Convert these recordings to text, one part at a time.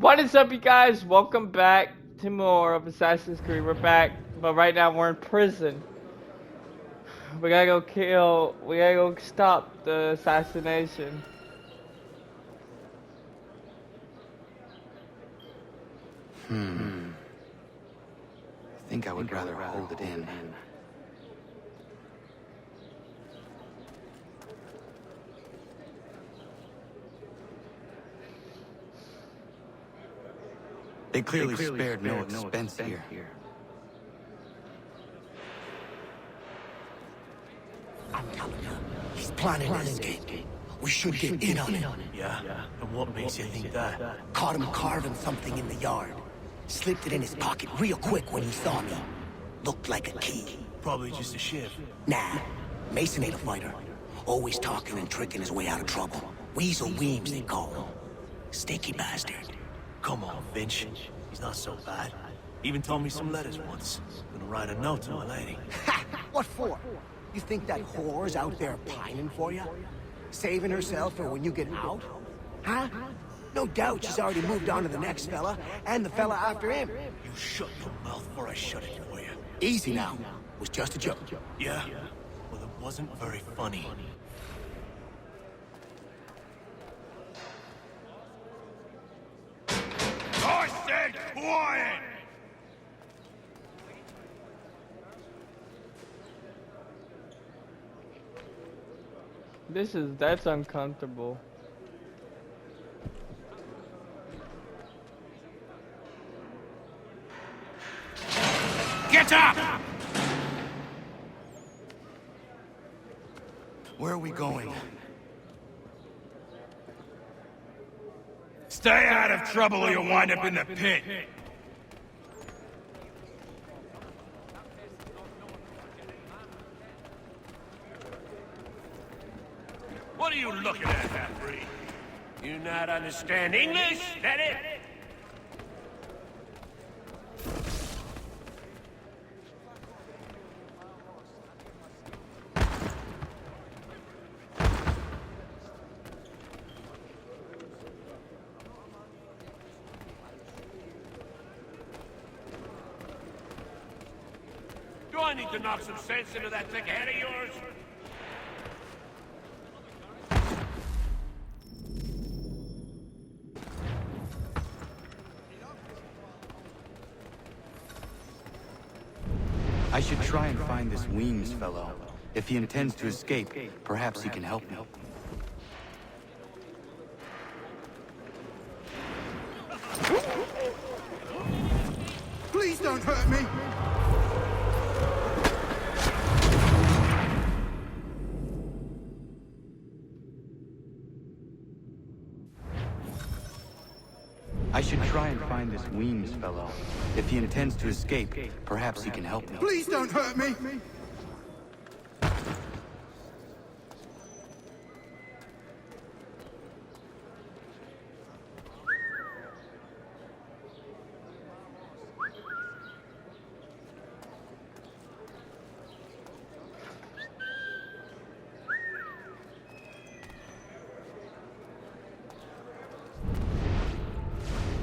What is up, you guys? Welcome back to more of Assassin's Creed. We're back, but right now we're in prison. We gotta go stop the assassination. I think I would rather hold it in. They clearly spared no expense here. I'm telling you, he's planning an escape. We should get in on it. Yeah? And what makes you think that? Caught him carving something in the yard. Slipped it in his pocket real quick when he saw me. Looked like a key. Probably just a shiv. Nah, Mason ain't a fighter. Always talking and tricking his way out of trouble. Weasel Weems, they call him. Stinky bastard. Come on, Finch. He's not so bad. Even told me some letters once. Gonna write a note to my lady. Ha! What for? You think that whore's out there pining for you? Saving herself for when you get out? Huh? No doubt she's already moved on to the next fella, and the fella after him. You shut your mouth before I shut it for you. Easy now. Was just a joke. Yeah? Well, it wasn't very funny. I said quiet! That's uncomfortable. Get up! Where are we going? Stay out of trouble or you'll wind up in the pit. What are you looking at, half-breed? You not understand English? That it? Do I need to knock some sense into that thick head of yours? I should try and find this Weems fellow. If he intends to escape, perhaps he can help me. Please don't hurt me! I should try and find this Weems fellow. If he intends to escape, perhaps he can help me. Please don't hurt me!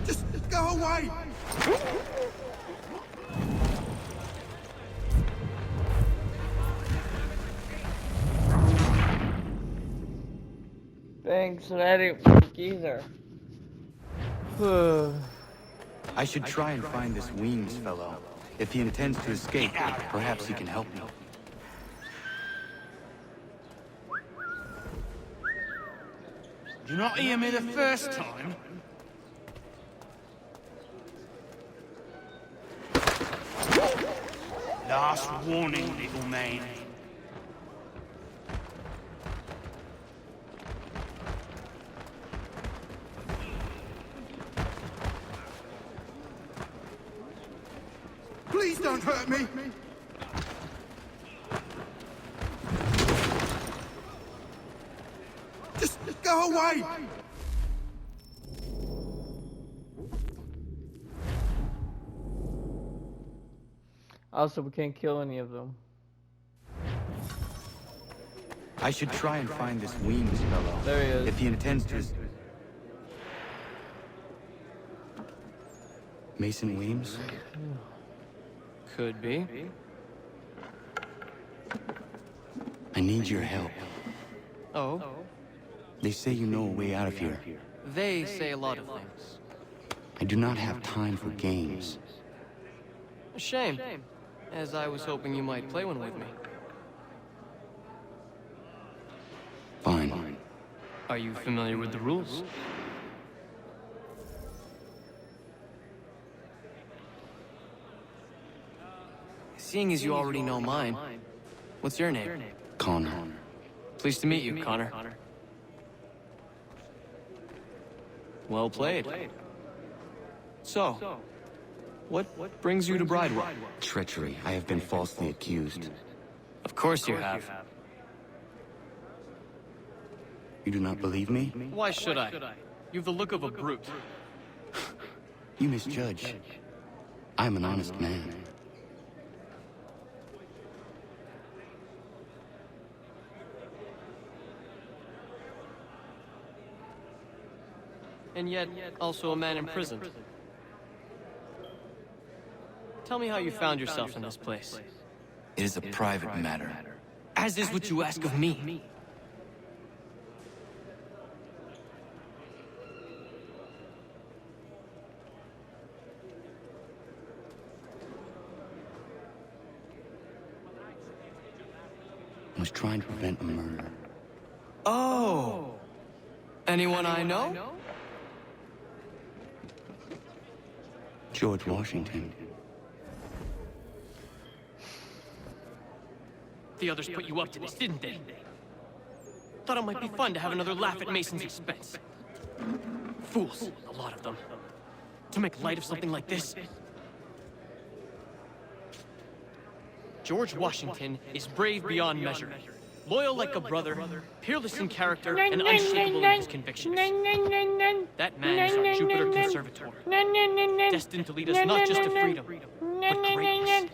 Just go away! Thanks, and I didn't work either. I should try and find this Weems fellow. If he intends to escape, perhaps he can help me. Did you not hear me the first time? Last warning, little man. Please don't hurt me! Just go away! Also, we can't kill any of them. I should try and find this Weems fellow. There he is. If he intends to... Mason Weems? Could be. I need your help. Oh? They say you know a way out of here. They say a lot of things. I do not have time for games. A shame, as I was hoping you might play one with me. Fine. Are you familiar with the rules? Seeing as you already know mine, what's your name? Connor. Pleased to meet you, Connor. Well played. So, what brings you to Bridewell? Treachery. I have been falsely accused. Of course you have. You do not believe me? Why should I? You've the look of a brute. You misjudge. I am an honest man. And yet, also a man in prison. Tell me how you found yourself in this place. It is a private matter. As is what you ask of me. I was trying to prevent a murder. Oh! Anyone I know? George Washington. The others put you up to this, didn't they? Thought it might be fun to have another laugh at Mason's expense. Fools, a lot of them. To make light of something like this. George Washington is brave beyond measure. Loyal like a brother, peerless in character, and unshakable in his convictions. That man is our Jupiter conservator, destined to lead us not just to freedom, but greatness.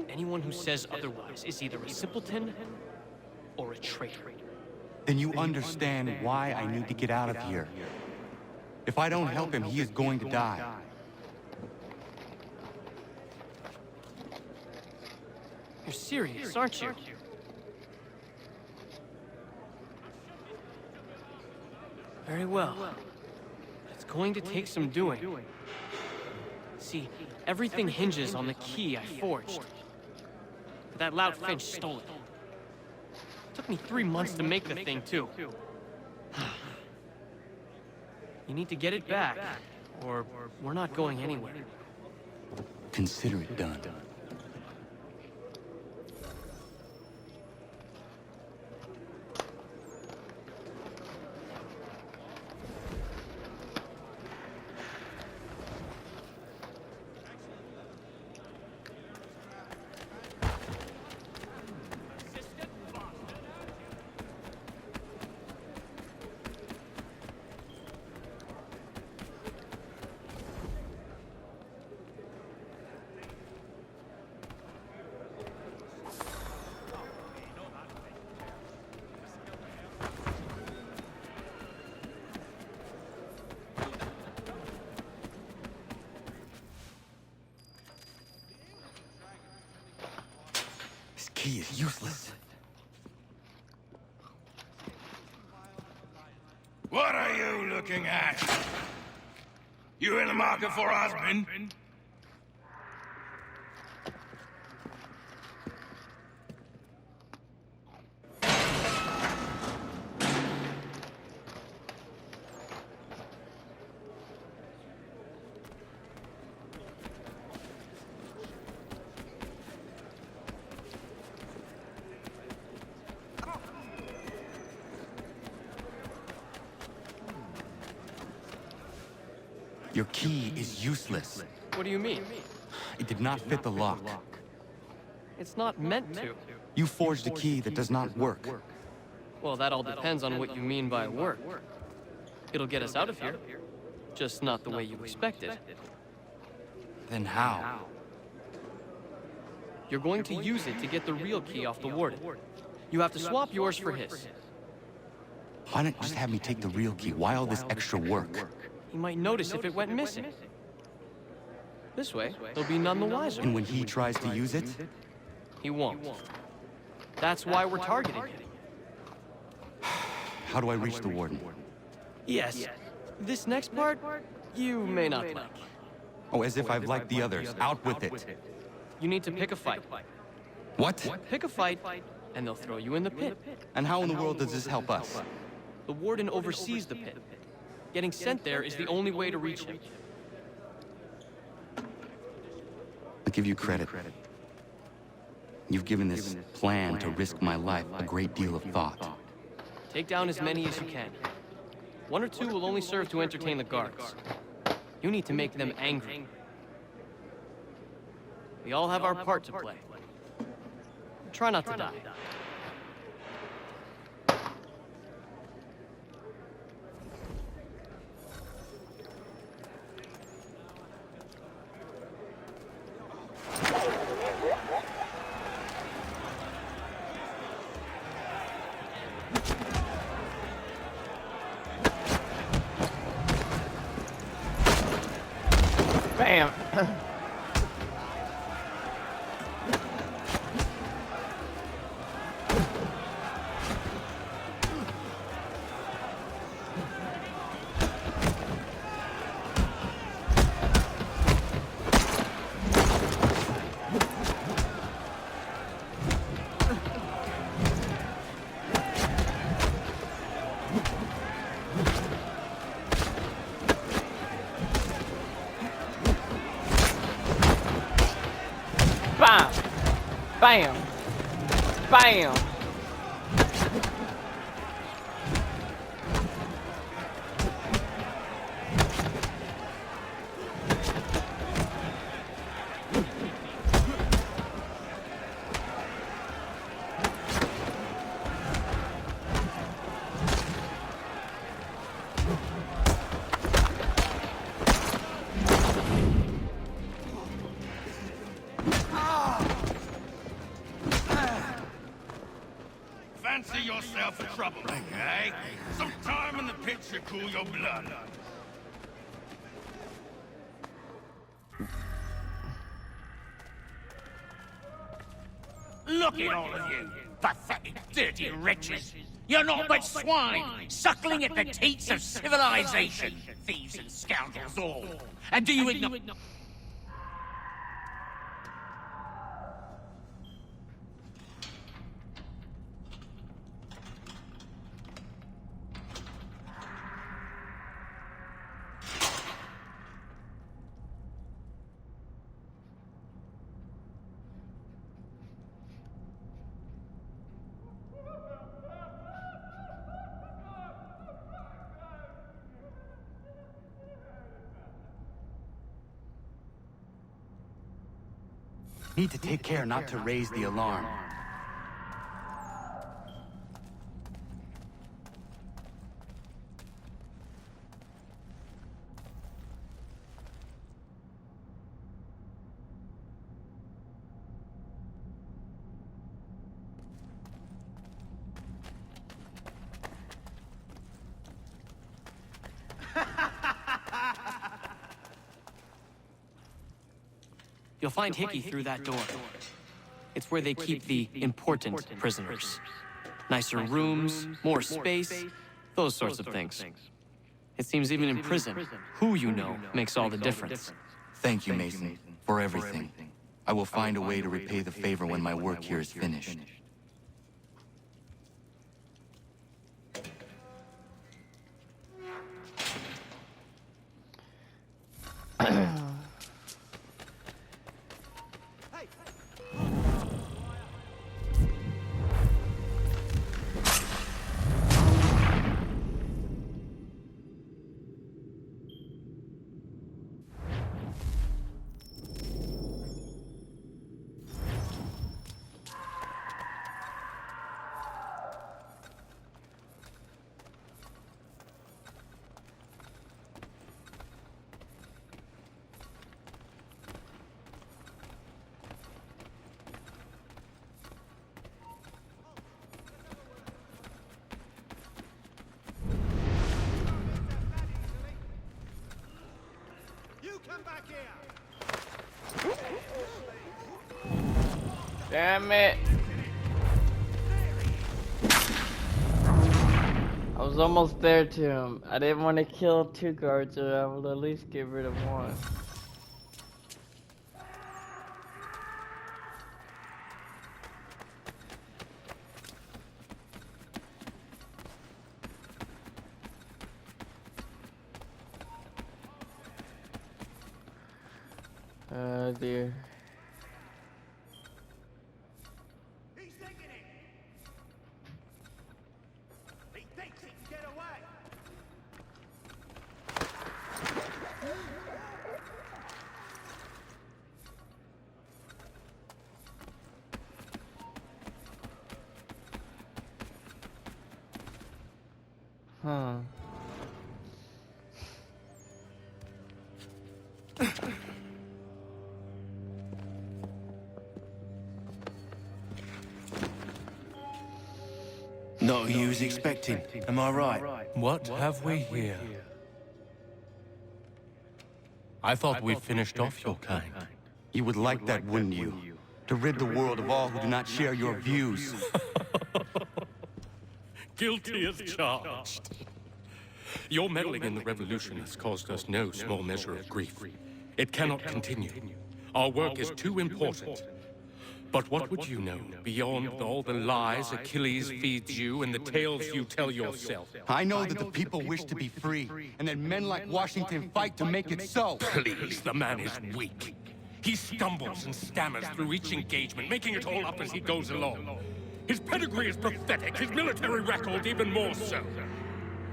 Anyone who says otherwise is either a simpleton or a traitor. Then you understand why I need to get out of here. If I don't help him, he is going to die. You're serious, aren't you? Very well. It's going to take some doing. See, everything hinges on the key I forged. But that loud Finch stole it. Took me 3 months to make the thing, too. You need to get it back, or we're not going anywhere. Consider it done. This key is useless. What are you looking at? You in the market for a husband? Your key is useless. What do you mean? It did not fit the lock. It's not meant to. You forged a key that does not work. Well, that all depends on what you mean by work. It'll get us out of here. Just not the way you expected. Then how? You're going to use it to get the real key off the warden. You have to swap yours for his. Why not just have me take the real key? Why all this extra work? He might notice if it went missing. This way, he'll be none the wiser. And when he tries to use it, He won't. That's why we're targeting him. how do I reach the warden? Yes. This next part, you may not like. Oh, as if I've liked the others. Out with it. You need to pick a fight. What? Pick a fight, and they'll throw you in the pit. And how in the world does this help us? The warden oversees the pit. Getting sent there is the only way to reach him. I'll give you credit. You've given this plan to risk my life a great deal of thought. Take down as many as you can. One or two will only serve to entertain the guards. You need to make them angry. We all have our part to play. Try not to die. Bam. Bam! Bam! Bam! Fancy yourself a troublemaker, eh? Some time in the pit should cool your blood. Look at all of you, pathetic, dirty wretches. You're not but swine, suckling at the teats of civilization. Thieves and scoundrels all. And do you ignore... Need to take care not to raise the alarm. You'll find Hickey through that door. It's where they keep the important prisoners. Nicer rooms, more space, those sorts of things. It seems even in prison, who you know makes all the difference. Thank you, Mason, for everything. I will find a way to repay the favor when my work here is finished. You come back here! Damn it. I was almost there to him. I didn't want to kill 2 guards, or I would at least get rid of 1. Oh dear. He's thinking it! He thinks he can get away! Huh. Not who you was expecting, am I right? What have we here? I thought we finished off your kind. You would like that, wouldn't you? To rid the world of all who do not share your views. Guilty as charged. Your meddling in the revolution has caused us no small measure of grief. It cannot continue. Our work is too important. But what would you know beyond all the lies Achilles feeds you and the tales you tell yourself? I know that the people wish to be free, and that men like Washington fight to make it so. Please, the man is weak. He stumbles and stammers through each engagement, making it all up as he goes along. His pedigree is pathetic, his military record even more so.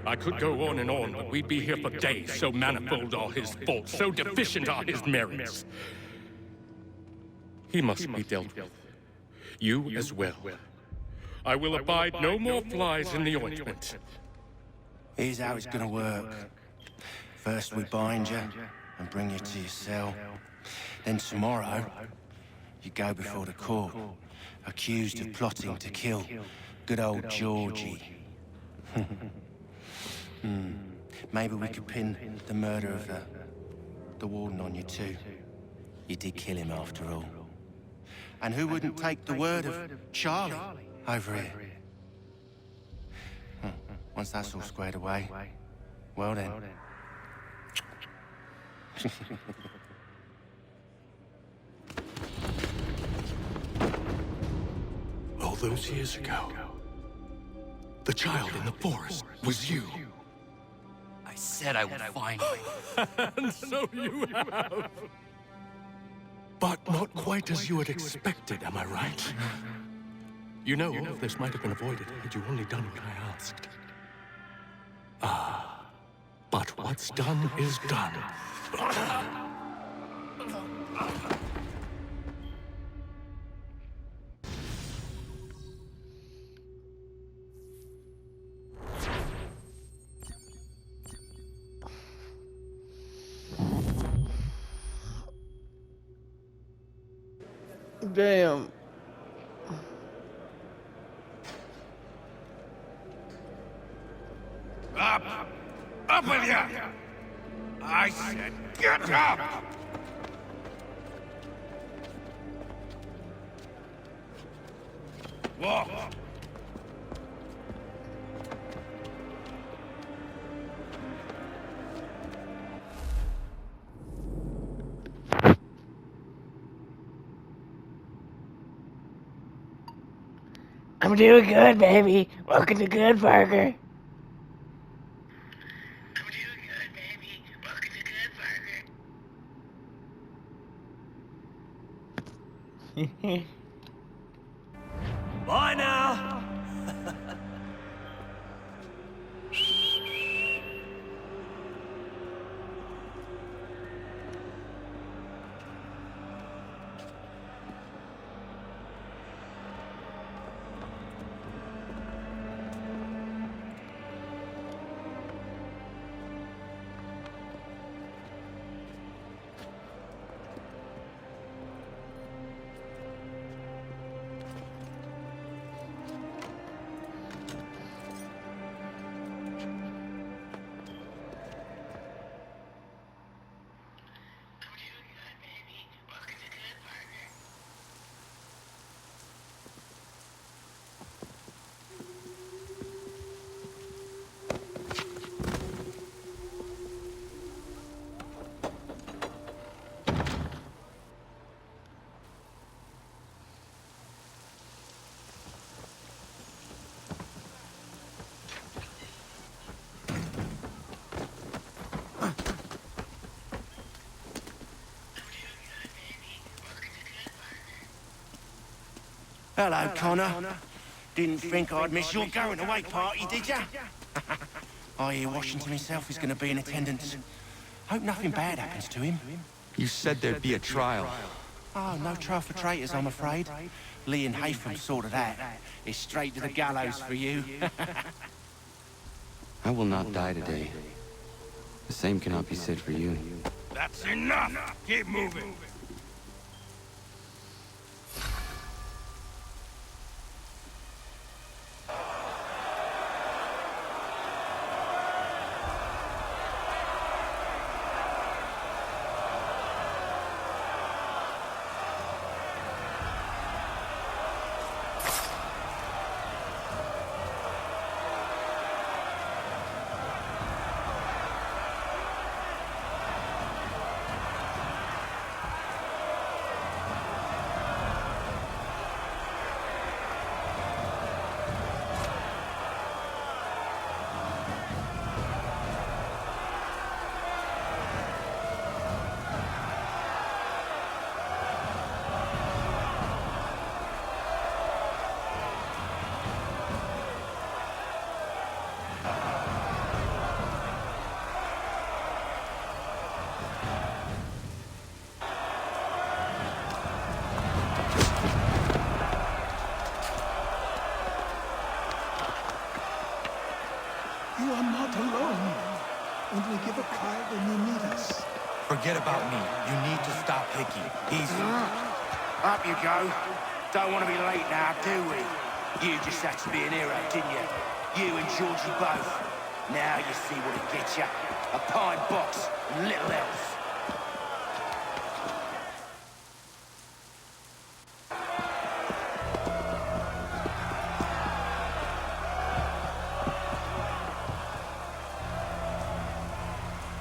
I could go on, but we'd be here for days. So manifold are his faults, so deficient are his merits. He must be dealt with. You as well. I will abide no more flies in the ointment. Here's how it's gonna work. First we bind you and bring you to your cell. Then tomorrow, you go before the court, accused of plotting to kill good old Georgie. Maybe we could pin the murder of the warden on you too. You did kill him after all. And who wouldn't take the word of Charlie over here? Once that's all squared away, well then. All those years ago, the child in the forest was you. I said I would find you. And so you have. But not quite as you had expected, am I right? You know, all of this might have been avoided had you only done what I asked. Ah, but what's done is done. Damn. Up! Up with you! I said get up! Walk! I'm doing good, baby. Welcome to Good Burger. I'm doing good, baby. Welcome to Good Burger. Bye now! Hello, Connor. Didn't think I'd miss your going away party, did ya? I hear Washington himself is going to be in attendance. Hope nothing bad happens to him. You said there'd be a trial. Oh, no trial for traitors, I'm afraid. Lee and Haytham sorted that. It's straight to the gallows for you. I will not die today. The same cannot be said for you. That's enough! Keep moving! You are not alone. And we give a cry when you need us. Forget about me. You need to stop Hickey. He's... Up you go. Don't want to be late now, do we? You just had to be an hero, didn't you? You and Georgie both. Now you see what it gets you. A pine box and little else.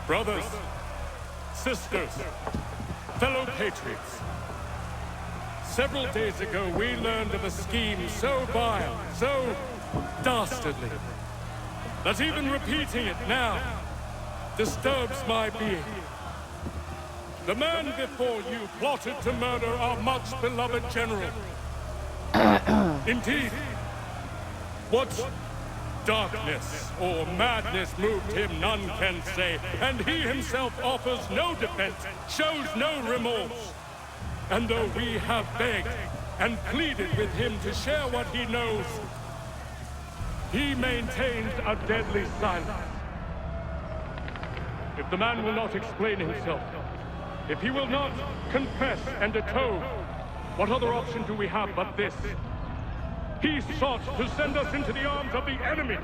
Brothers, sisters, fellow patriots. Several days ago, we learned of a scheme so vile, so dastardly, that even repeating it now disturbs my being. The man before you plotted to murder our much-beloved general. Indeed, what darkness or madness moved him, none can say, and he himself offers no defense, shows no remorse. And though we have begged and pleaded with him to share what he knows, he maintains a deadly silence. If the man will not explain himself, if he will not confess and atone, what other option do we have but this? He sought to send us into the arms of the enemy.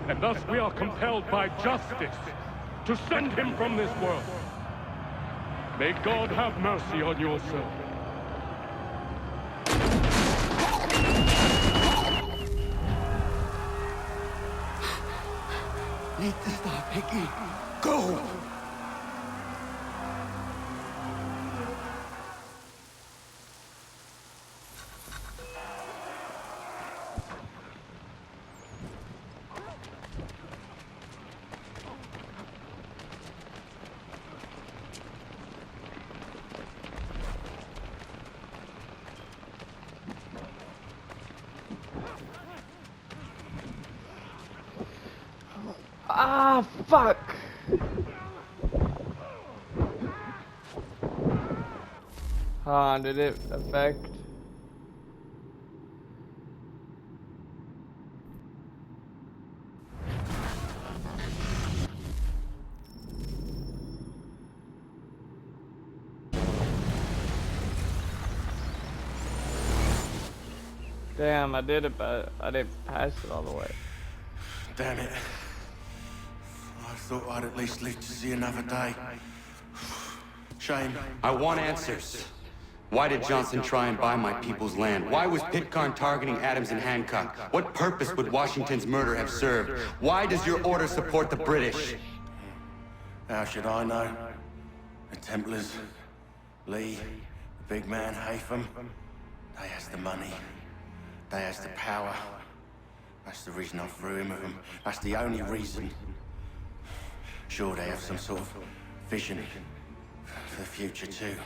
And thus we are compelled by justice to send him from this world. May God have mercy on your soul. Need to stop, Hickey. Go! Ah, fuck! Did it affect? Damn, I did it, but I didn't pass it all the way. Damn it. I thought I'd at least live to see another day. Shame. I want answers. Why did Johnson try and buy my people's land? Why was Pitcairn targeting Adams and Hancock? What purpose would Washington's murder have served? Why does your order support the British? How should I know? The Templars, Lee, the big man, Haytham, they has the money. They has the power. That's the reason I threw in with them. That's the only reason. Sure, they have some sort of vision for the future, too.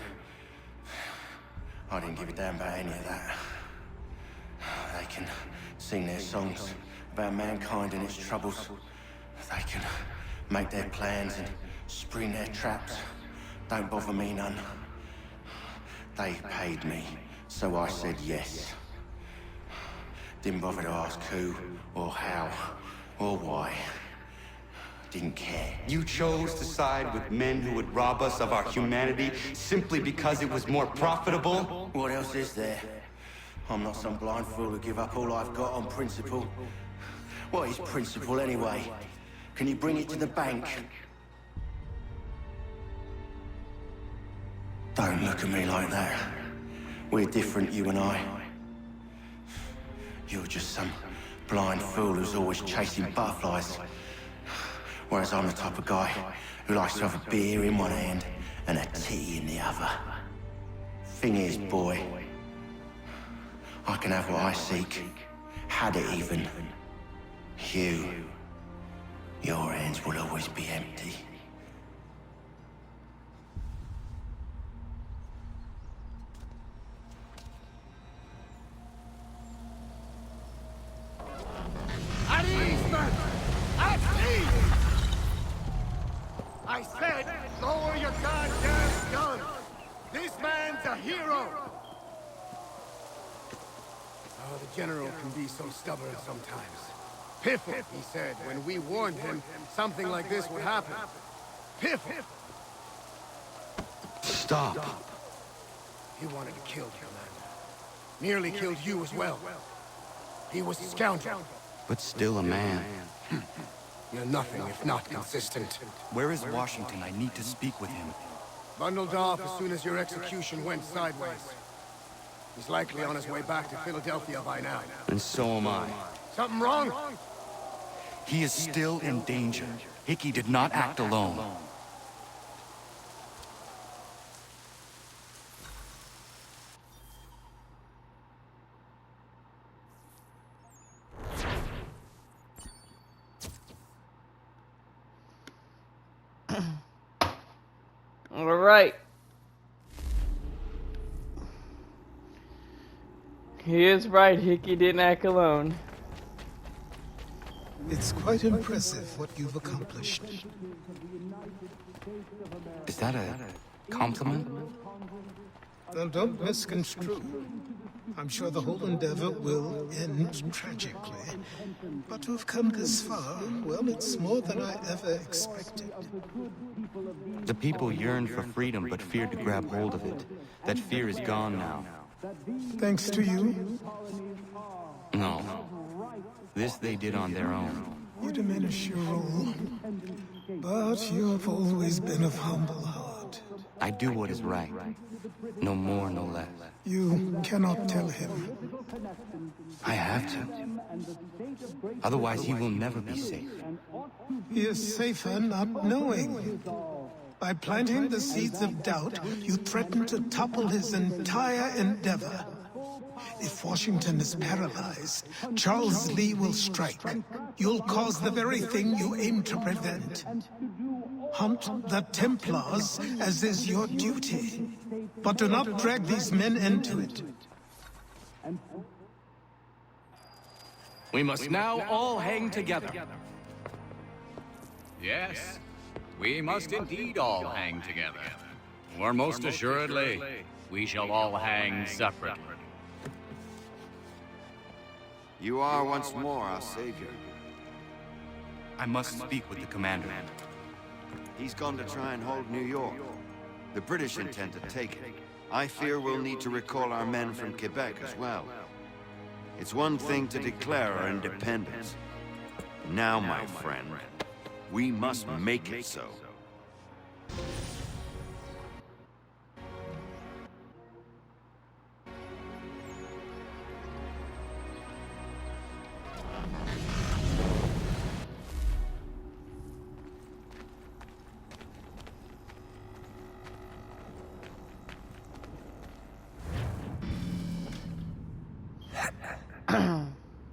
I didn't give a damn about any of that. They can sing their songs about mankind and its troubles. They can make their plans and spring their traps. Don't bother me none. They paid me, so I said yes. Didn't bother to ask who, or how, or why. Didn't care. You chose to side with men who would rob us of our humanity simply because it was more profitable? What else is there? I'm not some blind fool to give up all I've got on principle. What is principle anyway? Can you bring it to the bank? Don't look at me like that. We're different, you and I. You're just some blind fool who's always chasing butterflies. Whereas I'm the type of guy who likes to have a beer in one hand and a tea in the other. Thing is, boy, I can have what I seek. Had it even. Your hands will always be empty. At ease, man! At ease! I said, lower your goddamn gun! This man's a hero! Oh, the General can be so stubborn sometimes. Piffle, he said, when we warned him something like this would happen. Piffle! Stop. He wanted to kill you, man. Nearly killed you as well. He was a scoundrel. But still a man. You're nothing if not consistent. Where is Washington? I need to speak with him. Bundled off as soon as your execution went sideways. He's likely on his way back to Philadelphia by now. And so am I. Something wrong? He is still in danger. Hickey did not act alone. All right. He is right. Hickey didn't act alone. It's quite impressive what you've accomplished. Is that a compliment? Now, don't misconstrue. I'm sure the whole endeavor will end tragically. But to have come this far, well, it's more than I ever expected. The people yearned for freedom but feared to grab hold of it. That fear is gone now. Thanks to you, No. This they did on their own. you diminish your role. But you've always been of humble heart. I do what is right. No more, no less. You cannot tell him. I have to. Otherwise, he will never be safe. He is safer not knowing. By planting the seeds of doubt, you threaten to topple his entire endeavor. If Washington is paralyzed, Charles Lee will strike. You'll cause the very thing you aim to prevent. Hunt the Templars, as is your duty. But do not drag these men into it. We must now all hang together. Yes, we must indeed all hang together. Or most assuredly, we shall all hang separately. You are once more our savior. I must speak with the commander. He's gone to try and hold New York. The British intend to take it. I fear we'll need to recall our men from Quebec as well. It's one thing to declare our independence. Now, my friend, we must make it so.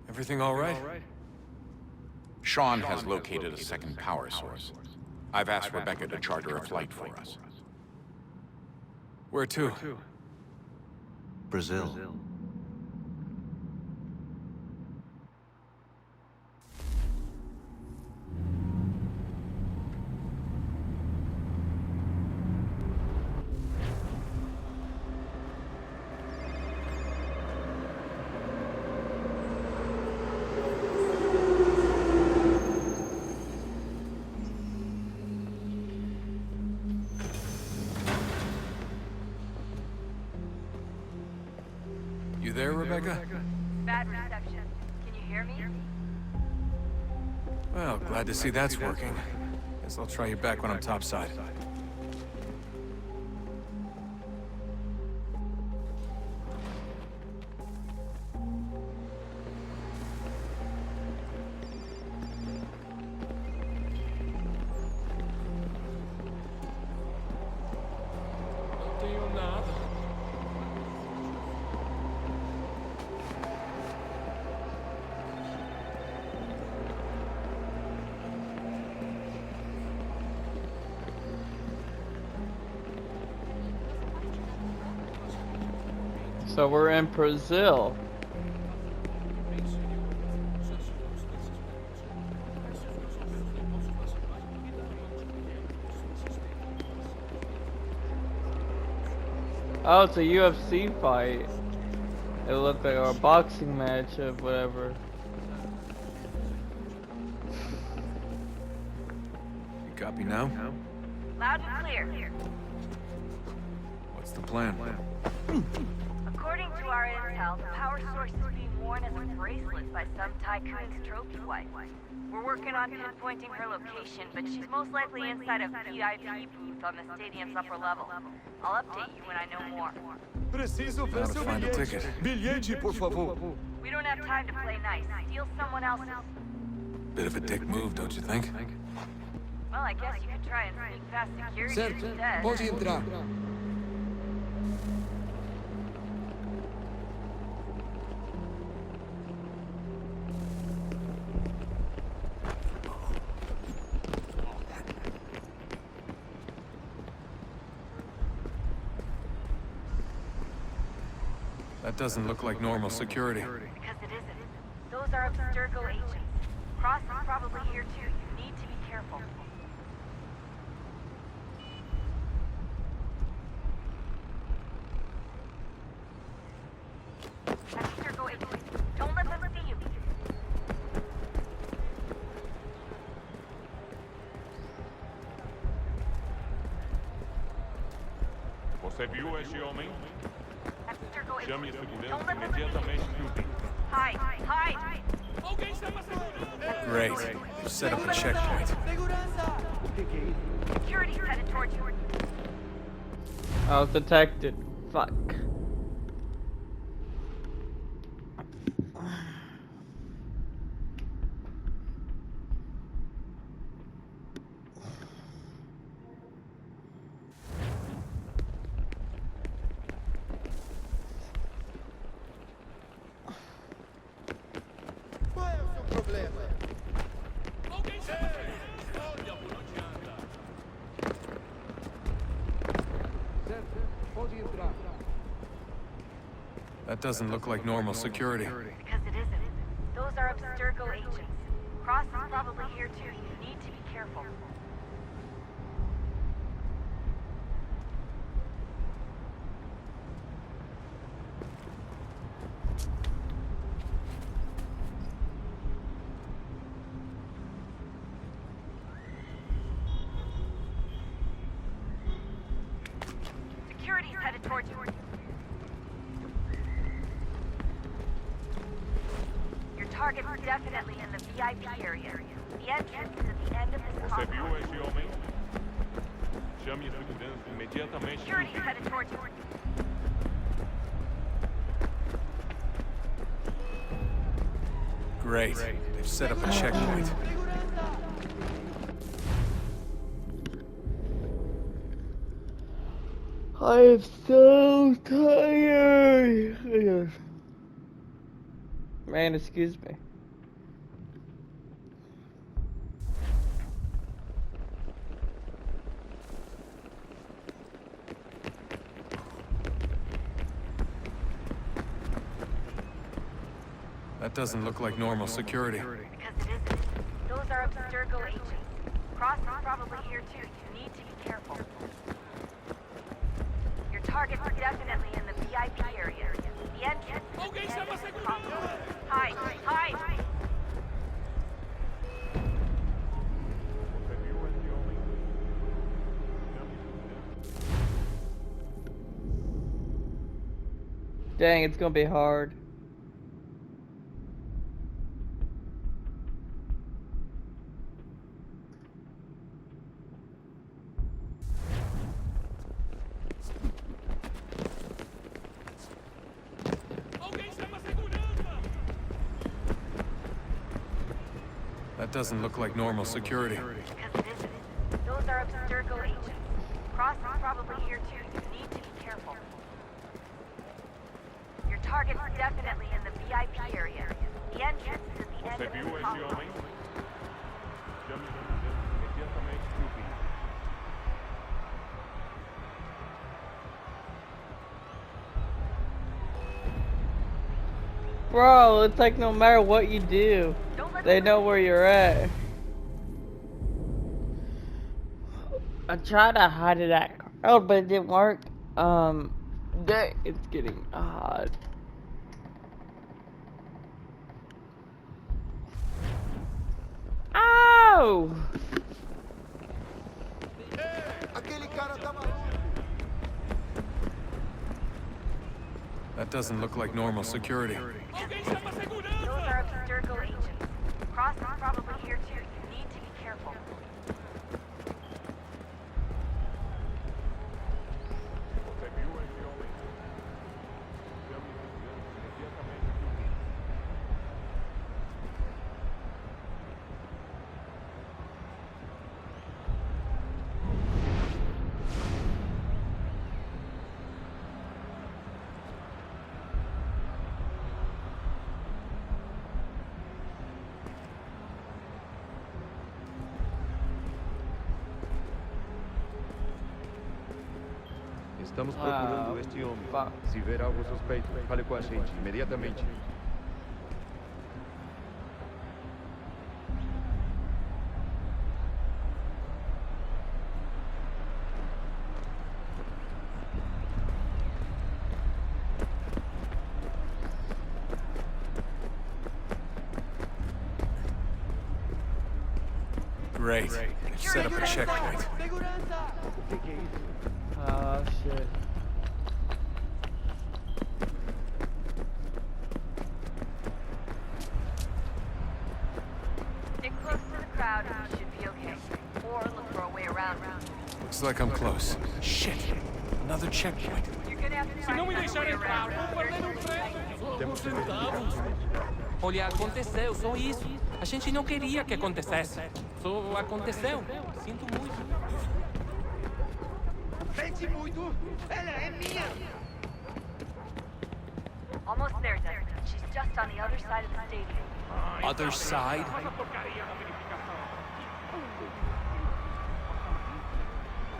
Everything all right? Sean has located a second power source. I've asked Rebecca to charter a flight for us. Where to? Brazil. You there, Rebecca? Bad reception. Can you hear me? Well, glad to see that's working. Guess I'll try you back when I'm topside. So we're in Brazil. Oh, it's a UFC fight. It looked like a boxing match or whatever. You copy now? Loud and clear. What's the plan? According to our intel, the power source is being worn as a bracelet by some tycoon's trophy wife. We're working on pinpointing her location, but she's most likely inside a VIP booth on the stadium's upper level. I'll update you when I know more. Preciso ver seu bilhete. Bilhete, por favor. We don't have time to play nice. Steal someone else's. Bit of a dick move, don't you think? Well, I guess you could try and sneak past security Certo, instead. pode entrar. That doesn't look like normal security. Because it isn't. Those are Abstergo agents. Cross is probably here too. You need to be careful. Abstergo agents. Don't let them see you. Você viu esse homem? Abstergo Chame agents. segurança Don't let them see you. imediatamente. Hide. Hide. Great. You've set up a checkpoint. Security's headed towards you. I was detected. Fuck. That doesn't look like normal security. Because it isn't. Those are Abstergo agents. Cross is probably here too. You need to be careful. Security's headed towards you. Your target's definitely in the VIP area. The entrance is at the end of this Você viu complex. esse homem? Chame segurança imediatamente. Security's headed towards you. Great. They've set up a checkpoint. I am so tired. Man, excuse me. That doesn't look like normal security. Because it isn't. Those are Abstergo agents. Cross is probably here too. You need to be careful. Your target's definitely in the VIP area. The entrance is at the end of this complex. Hide. Hide. Você viu esse homem? Dang, it's gonna be hard. That doesn't look like normal security. Because it isn't. Those are Abstergo agents. Cross is probably here too. You need to be careful. Your target's definitely in the VIP area. The entrance is at the end Você of viu the esse complex. homem? Chame os presidentes imediatamente que o vi. Bro, it's like no matter what you do, they know where you're at. I tried to hide it at crowd, but it didn't work. It's getting hot. Ow! That doesn't look like normal security. Those are Abstergo agents. Cross is probably here too. You need to be careful. Você viu esse homem? Chame os presidentes imediatamente que o vi. Estamos procurando este homem. Se ver algo suspeito, fale com a gente imediatamente. Great. They've set up a checkpoint. Oh shit. Stick close to the crowd and you should be okay. Or look for a way around. Looks like I'm close. Shit. Another checkpoint. You're gonna have to find a way around. Olha, aconteceu, só isso. A gente não queria que acontecesse. Só aconteceu. Sinto muito. Sente muito? Ela é minha! Almost there, Desmond. She's just on the other side of the stadium. Other side?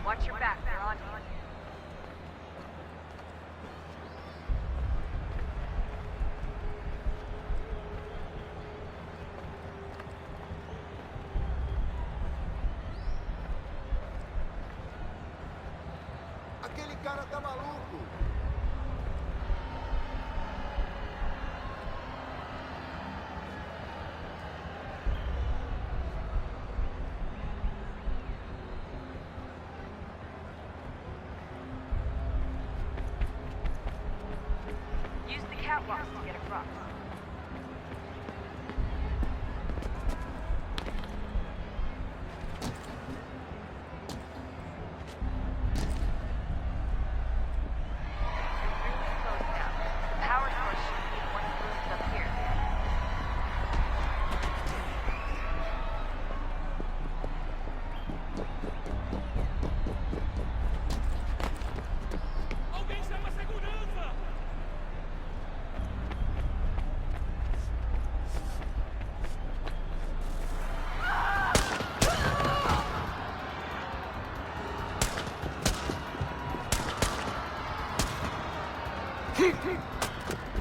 Watch your back, they're on you. Aquele cara tá maluco. Use the catwalk to get across.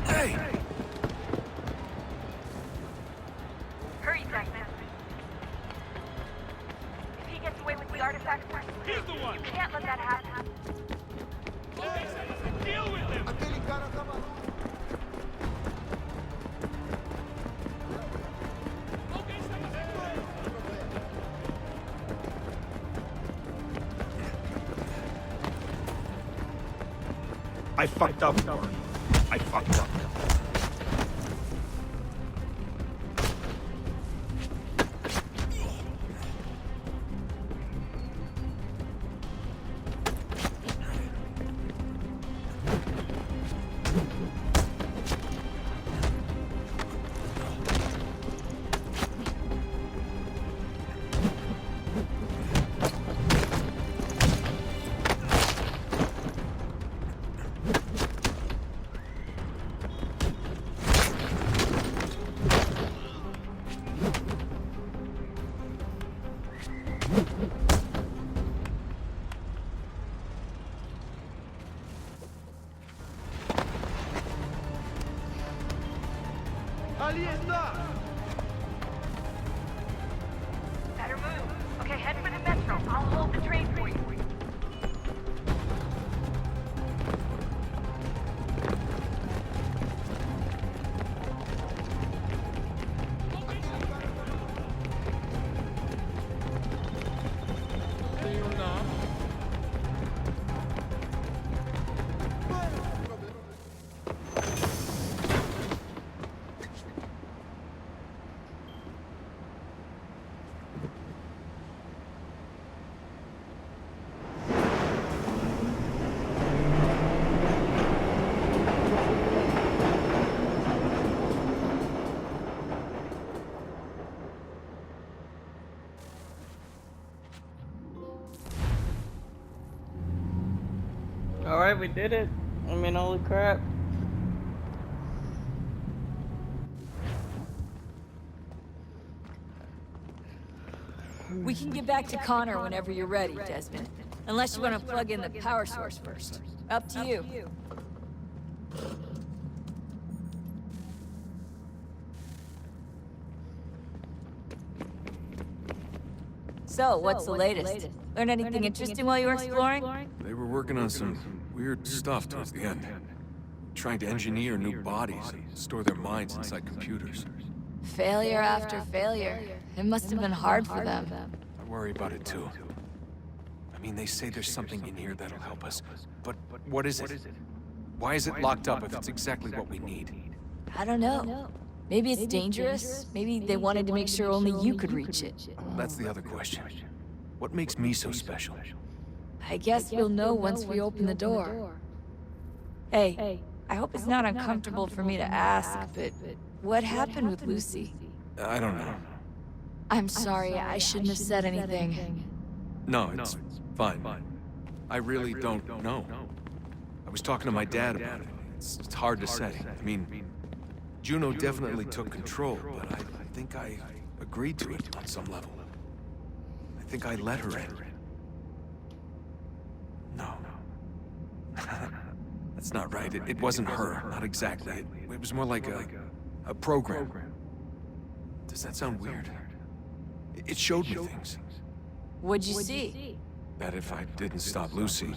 Hey! Hurry, Desmond. If he gets away with the artifact, He's the one! you can't let that happen. Deal with him! Aquele cara tá maluco. I fucked up. I fucked up. Better move. Okay, head for the metro. I'll hold the train for you. Alright, we did it. I mean, holy crap. We can get back to Connor whenever you're ready, Desmond. Unless you want to plug in the power source first. Up to you. So, what's the latest? Learn anything interesting while you were exploring? They were working on some weird stuff towards the end. Trying to engineer new bodies and store their minds inside computers. Failure after failure. It must have been hard for them. I worry about it too. I mean, they say there's something in here that'll help us. But what is it? Why is it locked up if it's exactly what we need? I don't know. Maybe it's dangerous. Maybe they wanted to make sure only you could reach it. That's the other question. What makes me so special? I guess we'll know once we open the door. Hey, I hope it's not uncomfortable for me to ask, but what happened with Lucy? I don't know. I'm sorry, I shouldn't have said anything. No, it's fine. I really don't know. I was talking to my dad about it. It's hard to say. I mean, Juno definitely took control, but I think I agreed to it on some level. I think I let her in. No. That's not right. It wasn't her. Not exactly. It was more like a program. Does that sound weird? It showed me things. What'd you see? That if I didn't stop Lucy,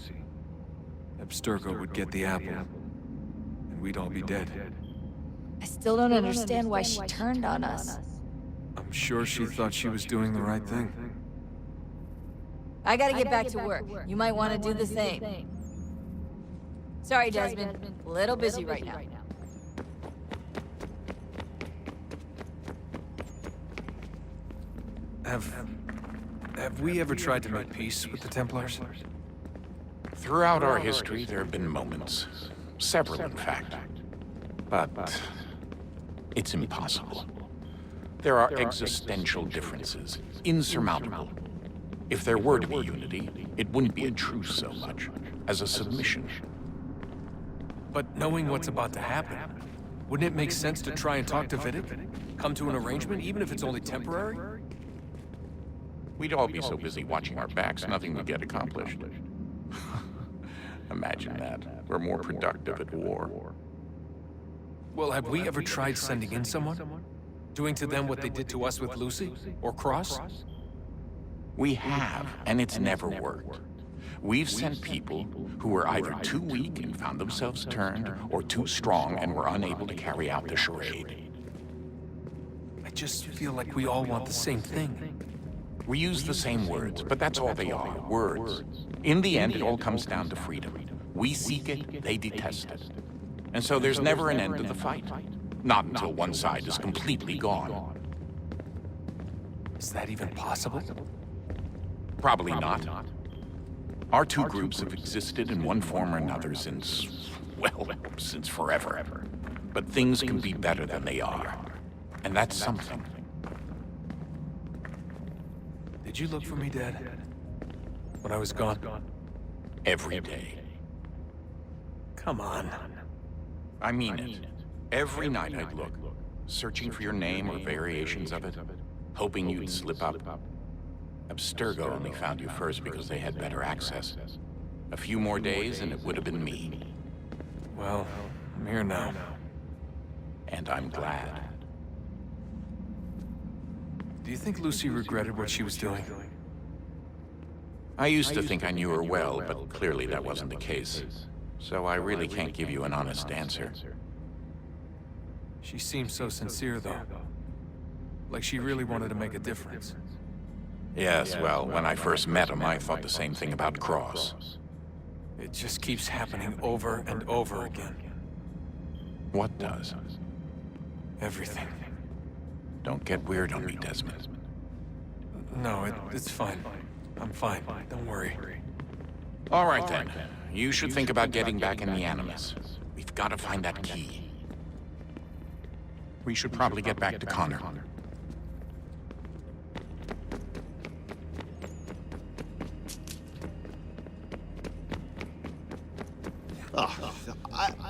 Abstergo would get the apple, and we'd all be dead. I still don't understand why she turned on us. I'm sure she thought she was doing the right thing. I gotta get back to work. You might want to do the same. Sorry, Desmond. A little busy right now. Have we ever tried to make peace with the Templars? Throughout our history, there have been moments. Several, in fact. But it's impossible. There are existential differences, insurmountable. If there were to be unity, it wouldn't be a truce so much as a submission. But knowing what's about to happen, wouldn't it make sense to try and talk to Vidic? Come to an arrangement, even if it's only temporary? We'd all be so busy watching our backs, nothing would get accomplished. Imagine that. We're more productive at war. Well, have we ever tried sending in someone? Doing to them what they did to us with Lucy? Or Cross? We have, and it's never worked. We've sent people who were either too weak and found themselves turned, or too strong and were unable to carry out the charade. I just feel like we all want the same thing. We use the same words, but that's all they are, words. In the end, it all comes down to freedom. We seek it, they detest it. And so there's never an end to the fight. Not until one side is completely gone. Is that even possible? Probably not. Our two groups have existed in one form or another since, well, since forever. But things can be better than they are. And that's something. Did you look for me, Dad? When I was gone? Every day. Come on. I mean it. Every night I'd look, searching for your name or variations of it, hoping you'd slip up. Abstergo only found you first because they had better access. A few more days and it would have been me. Well, I'm here now. And I'm glad. Do you think Lucy regretted what she was doing? I used to think I knew her well, but clearly that wasn't the case. So I really can't give you an honest answer. She seemed so sincere, though. Like she really wanted to make a difference. Yes, well, when I first met him, I thought the same thing about Cross. It just keeps happening over and over again. What does? Everything. Don't get weird on me, Desmond. No, it's fine. I'm fine. Don't worry. All right, then. You should think about getting back in the Animus. We've got to find that key. We should probably get back to Connor.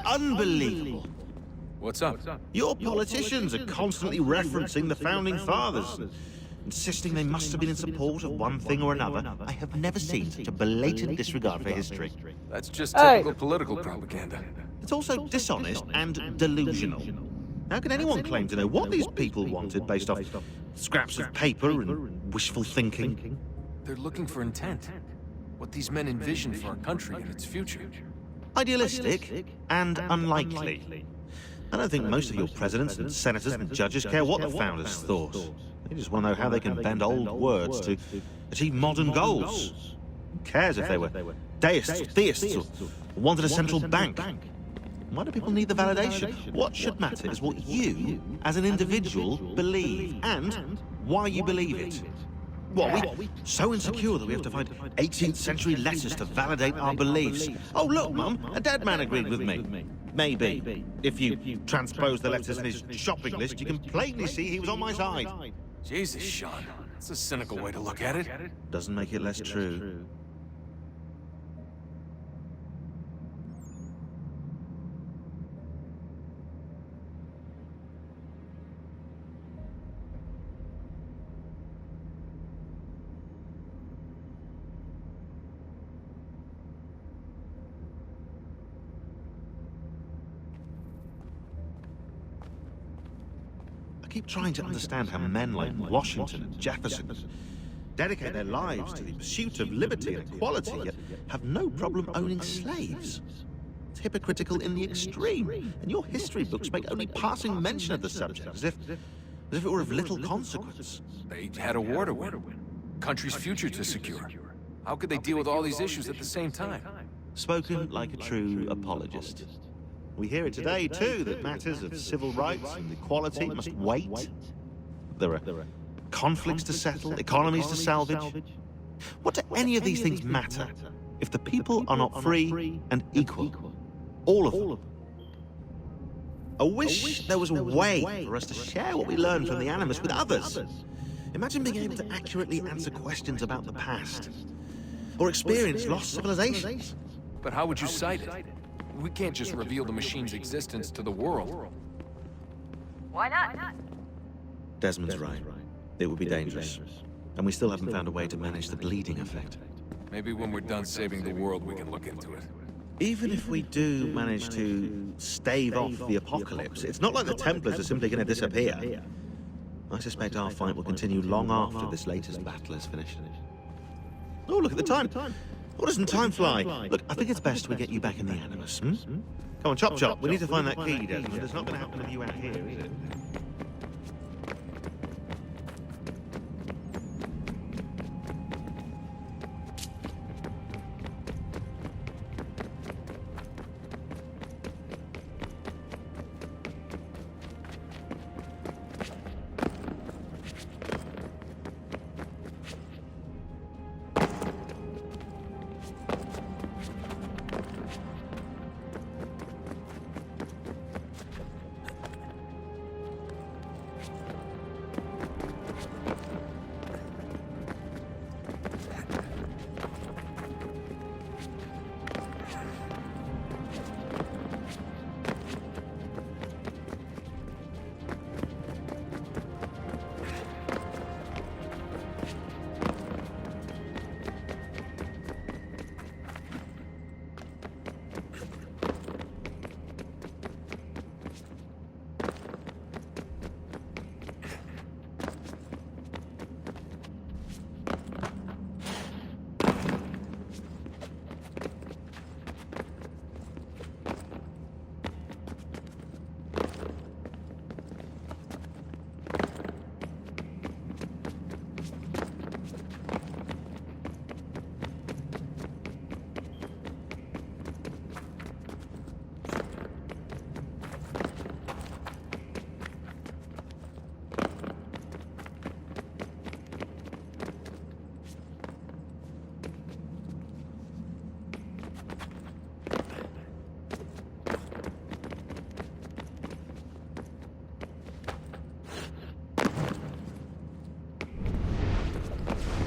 Unbelievable. What's up? Your politicians are constantly referencing the Founding Fathers, insisting they must have been in support of one thing or another. I have never seen such a blatant disregard for history. That's just typical political propaganda. It's also dishonest and delusional. How can anyone claim to know what these people wanted based off scraps of paper and wishful thinking? They're looking for intent. What these men envisioned for our country and its future. Idealistic and unlikely. I don't think most of your presidents and senators and judges care what the founders thought. They just want to know how they can bend old words to achieve modern goals. Who cares if they were deists or theists or wanted a central bank? Why do people need the validation? What should matter is what you, as an individual, believe, and why you believe it. What, we so insecure that we have to find 18th century letters to validate our beliefs? Oh, look, Mum, a dead man agreed with me. Maybe. If you transpose the letters in his shopping list, you can plainly see he was on my side. Jesus, Sean. That's a cynical way to look at it. Doesn't make it less true. I keep trying to understand how men like Washington and Jefferson dedicate their lives to the pursuit of liberty and equality, yet have no problem owning slaves. It's hypocritical in the extreme, and your history books make only passing mention of the subject, as if it were of little consequence. They had a war to win, country's future to secure. How could they deal with all these issues at the same time? Spoken like a true apologist. We hear it today, too, that matters of civil rights and equality must wait. There are conflicts to settle, economies to salvage. What do any of these things matter if the people are not free and equal? All of them. I wish there was a way for us to share what we learn from the Animus with others. Imagine being able to accurately answer questions about the past, or experience lost civilizations. But how would you cite it? We can't just reveal the machine's existence to the world. Why not? Desmond's right. It would be dangerous. And we still haven't found a way to manage the bleeding effect. Maybe when we're done saving the world, we can look into it. Even if we do manage to stave off the apocalypse, it's not like the Templars are simply going to disappear. I suspect our fight will continue long after this latest battle is finished. Oh, look at the time. Oh, doesn't time fly? Look, I think it's best we get you back in the Animus, Come on, Chop Chop, we need to find that key, Desmond. It's not going to happen with you out here, is it?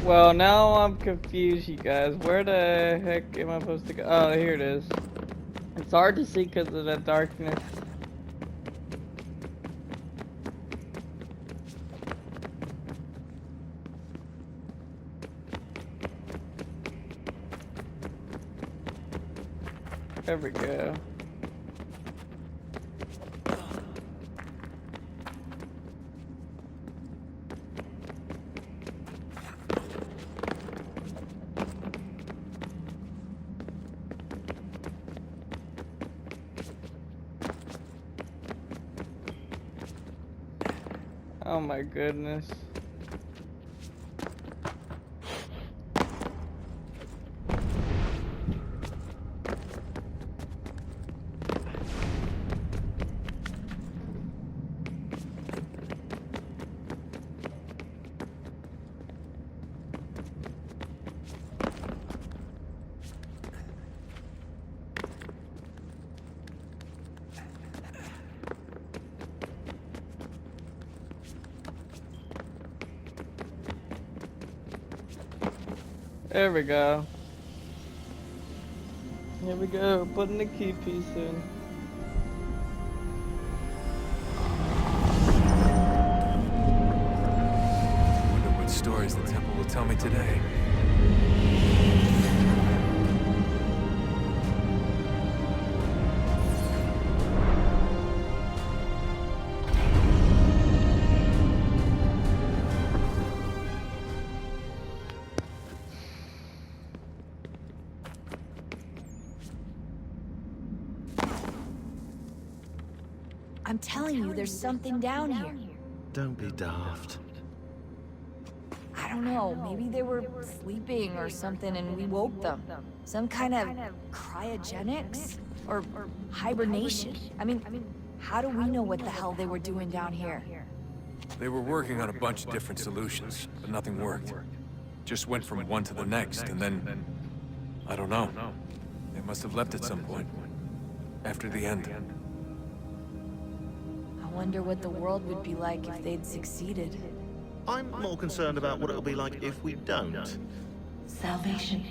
Well, now I'm confused, you guys. Where the heck am I supposed to go? Oh, here it is. It's hard to see because of the darkness. There we go. Oh my goodness. There we go. Here we go, putting the key piece in. I wonder what stories the temple will tell me today. I'm telling you, there's something down here. Don't be daft. I don't know, maybe they were sleeping or something and we woke them. Some kind of cryogenics? Or hibernation? I mean, how do we know what the hell they were doing down here? They were working on a bunch of different solutions, but nothing worked. Just went from one to the next, and then... I don't know. They must have left at some point. After the end. I wonder what the world would be like if they'd succeeded. I'm more concerned about what it'll be like if we don't. Salvation.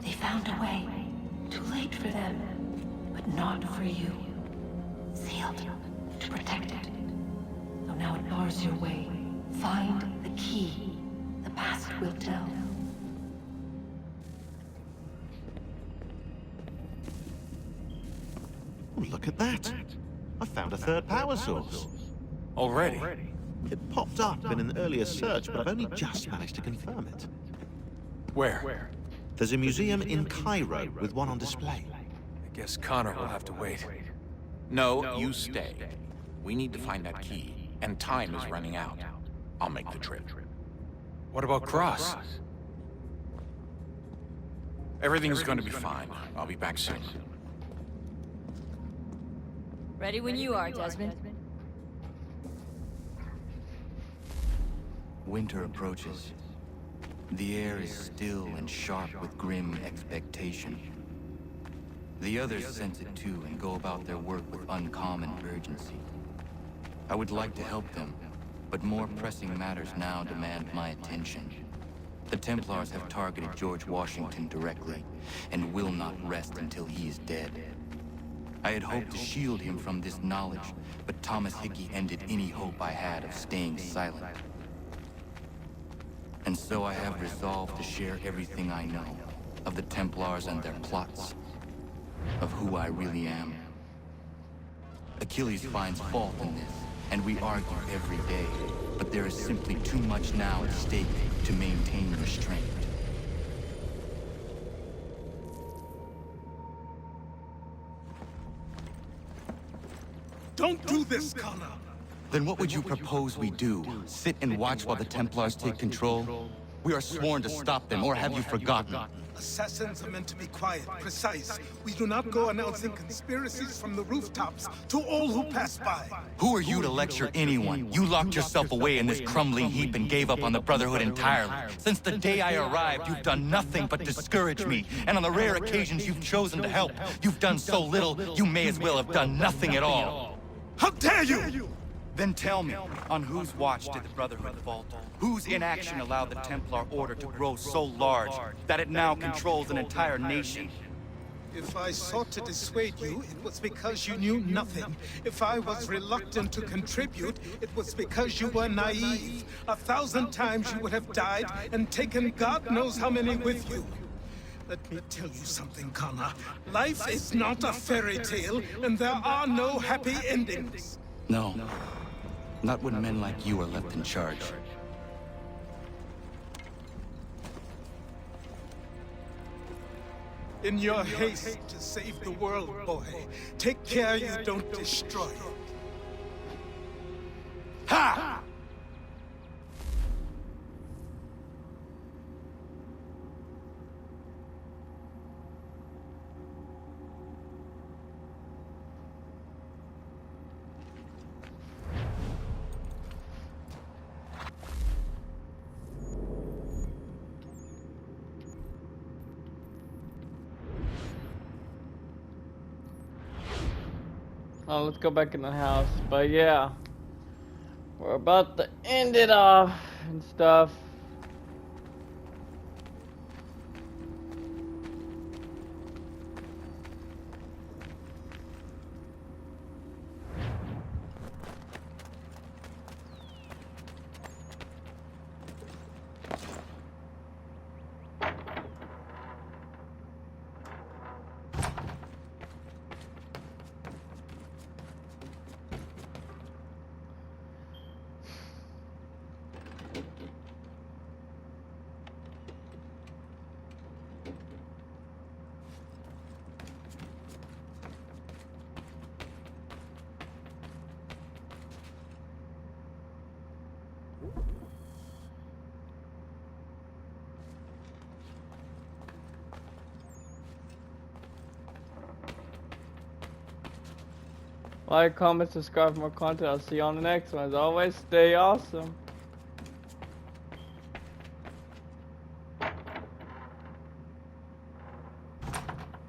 They found a way. Too late for them, but not for you. Sealed to protect it. So now it bars your way. Find the key. The past will tell. Oh, look at that. I found a third power source. Already? It popped up in an earlier search, but I've only just managed to confirm it. Where? There's a museum in Cairo with one on display. I guess Connor will have to wait. No, you stay. We need to find that key, and time is running out. I'll make the trip. What about Cross? Everything's going to be fine. I'll be back soon. Ready when you are, Desmond. Winter approaches. The air is still and sharp with grim expectation. The others sense it too and go about their work with uncommon urgency. I would like to help them, but more pressing matters now demand my attention. The Templars have targeted George Washington directly, and will not rest until he is dead. I had hoped to shield him from this knowledge, but Thomas Hickey ended any hope I had of staying silent. And so I have resolved to share everything I know of the Templars and their plots, of who I really am. Achilles finds fault in this, and we argue every day, but there is simply too much now at stake to maintain restraint. Don't do this, Connor! Then what would you propose we do? Sit and watch while the Templars take control? We are sworn to stop them, or have you forgotten? Assassins are meant to be quiet, precise. We do not go announcing conspiracies from the rooftops to all who pass by. Who are you to lecture anyone? You locked yourself away in this crumbling heap and gave up on the Brotherhood entirely. Since the day I arrived, you've done nothing but discourage me. And on the rare occasions you've chosen to help, you've done so little, you may as well have done nothing at all. How dare you! Then tell me, on whose watch did the Brotherhood falter? Whose inaction allowed the Templar Order to grow so large that it now controls an entire nation? If I sought to dissuade you, it was because you knew nothing. If I was reluctant to contribute, it was because you were naive. 1,000 times you would have died and taken God knows how many with you. Let me tell you something, Connor. Life is not a fairy tale, and there are no happy endings. No. Not when men like you are left in charge. In your haste to save the world, boy, take care you don't destroy it. Ha! Oh, let's go back in the house. But yeah, we're about to end it off and stuff. Like, comment, subscribe for more content. I'll see you on the next one. As always, stay awesome.